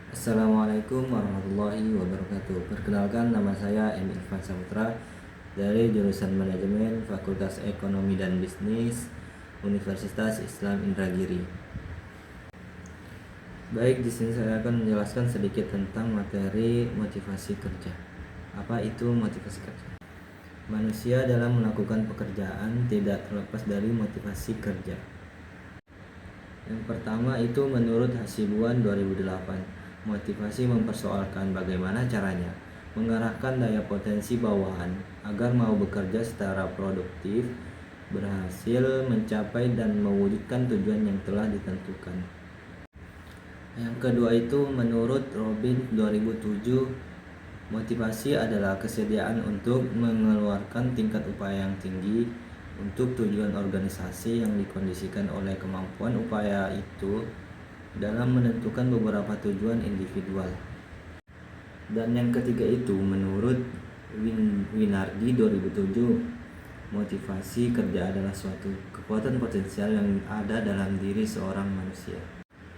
Assalamualaikum warahmatullahi wabarakatuh. Perkenalkan, nama saya M. Irfan Saputra dari jurusan Manajemen Fakultas Ekonomi dan Bisnis Universitas Islam Indragiri. Baik, di sini saya akan menjelaskan sedikit tentang materi motivasi kerja. Apa itu motivasi kerja? Manusia dalam melakukan pekerjaan tidak terlepas dari motivasi kerja. Yang pertama itu menurut Hasibuan 2008, motivasi mempersoalkan bagaimana caranya mengarahkan daya potensi bawahan agar mau bekerja secara produktif, berhasil mencapai dan mewujudkan tujuan yang telah ditentukan. Yang kedua itu menurut Robin 2007, motivasi adalah kesediaan untuk mengeluarkan tingkat upaya yang tinggi untuk tujuan organisasi yang dikondisikan oleh kemampuan upaya itu dalam menentukan beberapa tujuan individual. Dan yang ketiga itu menurut Winardi 2007, motivasi kerja adalah suatu kekuatan potensial yang ada dalam diri seorang manusia.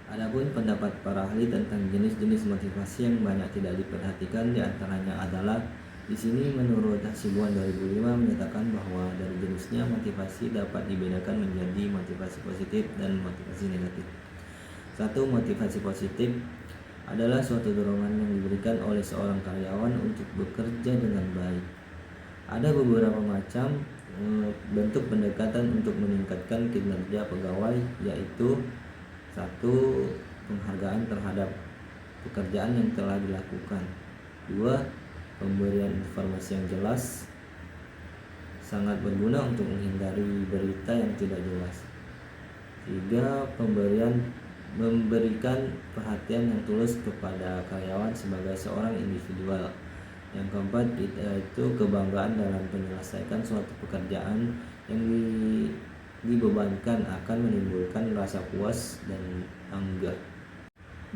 Adapun pendapat para ahli tentang jenis-jenis motivasi yang banyak tidak diperhatikan diantaranya adalah di sini menurut Hasibuan 2005 menyatakan bahwa dari jenisnya motivasi dapat dibedakan menjadi motivasi positif dan motivasi negatif. Satu, motivasi positif adalah suatu dorongan yang diberikan oleh seorang karyawan untuk bekerja dengan baik. Ada beberapa macam bentuk pendekatan untuk meningkatkan kinerja pegawai, yaitu satu, penghargaan terhadap pekerjaan yang telah dilakukan. Dua, pemberian informasi yang jelas sangat berguna untuk menghindari berita yang tidak jelas. Tiga, memberikan perhatian yang tulus kepada karyawan sebagai seorang individual. Yang keempat itu kebanggaan dalam menyelesaikan suatu pekerjaan yang dibebankan akan menimbulkan rasa puas dan bangga.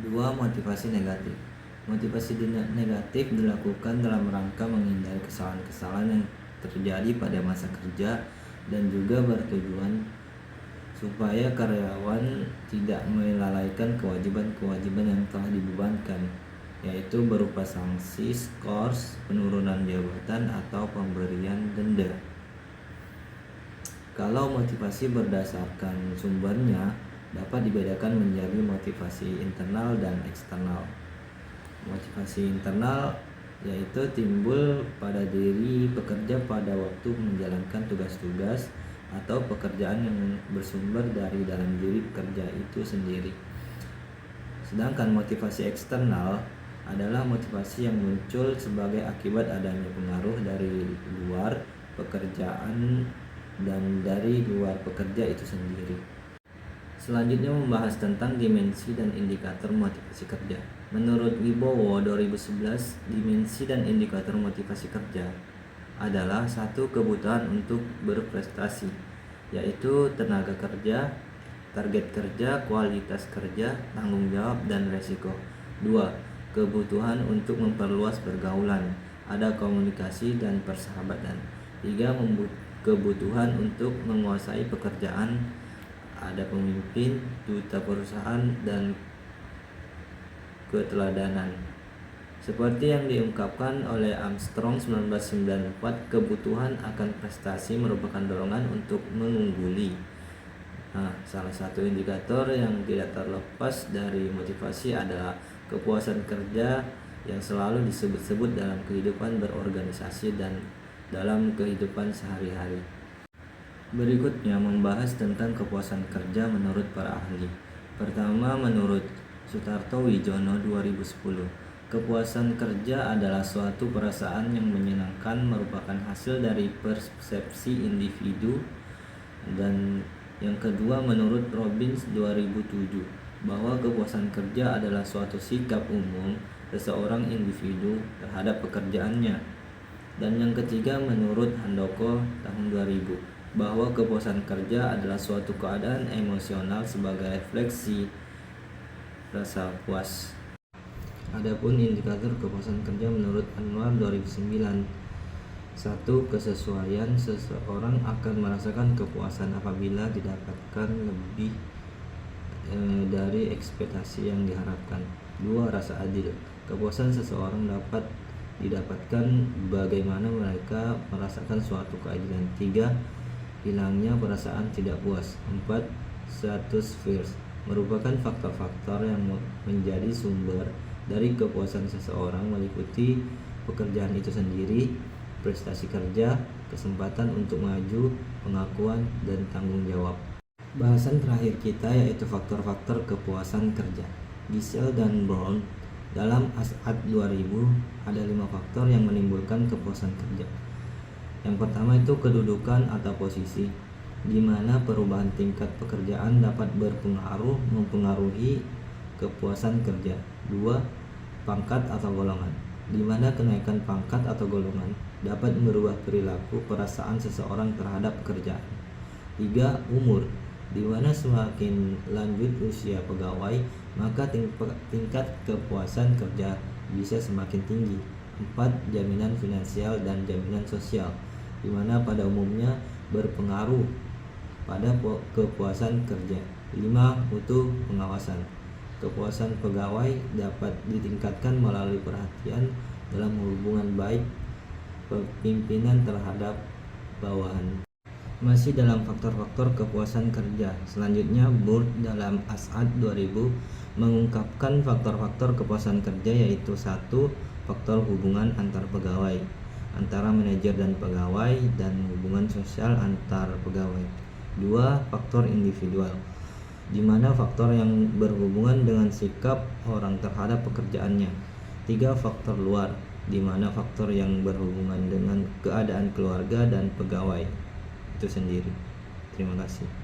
Dua, motivasi negatif. Motivasi negatif dilakukan dalam rangka menghindari kesalahan-kesalahan yang terjadi pada masa kerja dan juga bertujuan supaya karyawan tidak melalaikan kewajiban-kewajiban yang telah dibebankan, yaitu berupa sanksi, skors, penurunan jabatan, atau pemberian denda. Kalau motivasi berdasarkan sumbernya dapat dibedakan menjadi motivasi internal dan eksternal. Motivasi internal yaitu timbul pada diri pekerja pada waktu menjalankan tugas-tugas atau pekerjaan yang bersumber dari dalam diri pekerja itu sendiri. Sedangkan motivasi eksternal adalah motivasi yang muncul sebagai akibat adanya pengaruh dari luar pekerjaan dan dari luar pekerja itu sendiri. Selanjutnya membahas tentang dimensi dan indikator motivasi kerja. Menurut Wibowo 2011, dimensi dan indikator motivasi kerja adalah satu, kebutuhan untuk berprestasi, yaitu tenaga kerja, target kerja, kualitas kerja, tanggung jawab, dan resiko. Dua, kebutuhan untuk memperluas pergaulan, ada komunikasi dan persahabatan. Tiga, kebutuhan untuk menguasai pekerjaan, ada pemimpin, duta perusahaan, dan keteladanan. Seperti yang diungkapkan oleh Armstrong 1994, kebutuhan akan prestasi merupakan dorongan untuk mengungguli. Salah satu indikator yang tidak terlepas dari motivasi adalah kepuasan kerja yang selalu disebut-sebut dalam kehidupan berorganisasi dan dalam kehidupan sehari-hari. Berikutnya membahas tentang kepuasan kerja menurut para ahli. Pertama, menurut Sutarto Wijono 2010, kepuasan kerja adalah suatu perasaan yang menyenangkan merupakan hasil dari persepsi individu. Dan yang kedua menurut Robbins 2007, bahwa kepuasan kerja adalah suatu sikap umum seseorang individu terhadap pekerjaannya. Dan yang ketiga menurut Handoko tahun 2000, bahwa kepuasan kerja adalah suatu keadaan emosional sebagai refleksi rasa puas. Adapun indikator kepuasan kerja menurut Anwar 2009, satu, kesesuaian, seseorang akan merasakan kepuasan apabila didapatkan lebih dari ekspektasi yang diharapkan. 2. Rasa adil. Kepuasan seseorang dapat didapatkan bagaimana mereka merasakan suatu keadilan. 3. Hilangnya perasaan tidak puas. 4. Status first merupakan faktor-faktor yang menjadi sumber dari kepuasan seseorang, meliputi pekerjaan itu sendiri, prestasi kerja, kesempatan untuk maju, pengakuan, dan tanggung jawab. Bahasan terakhir kita yaitu faktor-faktor kepuasan kerja. Giselle dan Brown dalam ASAT 2000 ada 5 faktor yang menimbulkan kepuasan kerja. Yang pertama itu kedudukan atau posisi, di mana perubahan tingkat pekerjaan dapat mempengaruhi kepuasan kerja. 2. Pangkat atau golongan, di mana kenaikan pangkat atau golongan dapat merubah perilaku perasaan seseorang terhadap pekerjaan. 3. Umur, di mana semakin lanjut usia pegawai, maka tingkat kepuasan kerja bisa semakin tinggi. 4. Jaminan finansial dan jaminan sosial, di mana pada umumnya berpengaruh pada kepuasan kerja. 5. Mutu pengawasan. Kepuasan pegawai dapat ditingkatkan melalui perhatian dalam hubungan baik pimpinan terhadap bawahan. Masih dalam faktor-faktor kepuasan kerja, selanjutnya Burt dalam ASAT 2000 mengungkapkan faktor-faktor kepuasan kerja yaitu 1. Faktor hubungan antar pegawai, antara manajer dan pegawai, dan hubungan sosial antar pegawai. 2. Faktor individual, di mana faktor yang berhubungan dengan sikap orang terhadap pekerjaannya. 3. Faktor luar, di mana faktor yang berhubungan dengan keadaan keluarga dan pegawai itu sendiri. Terima kasih.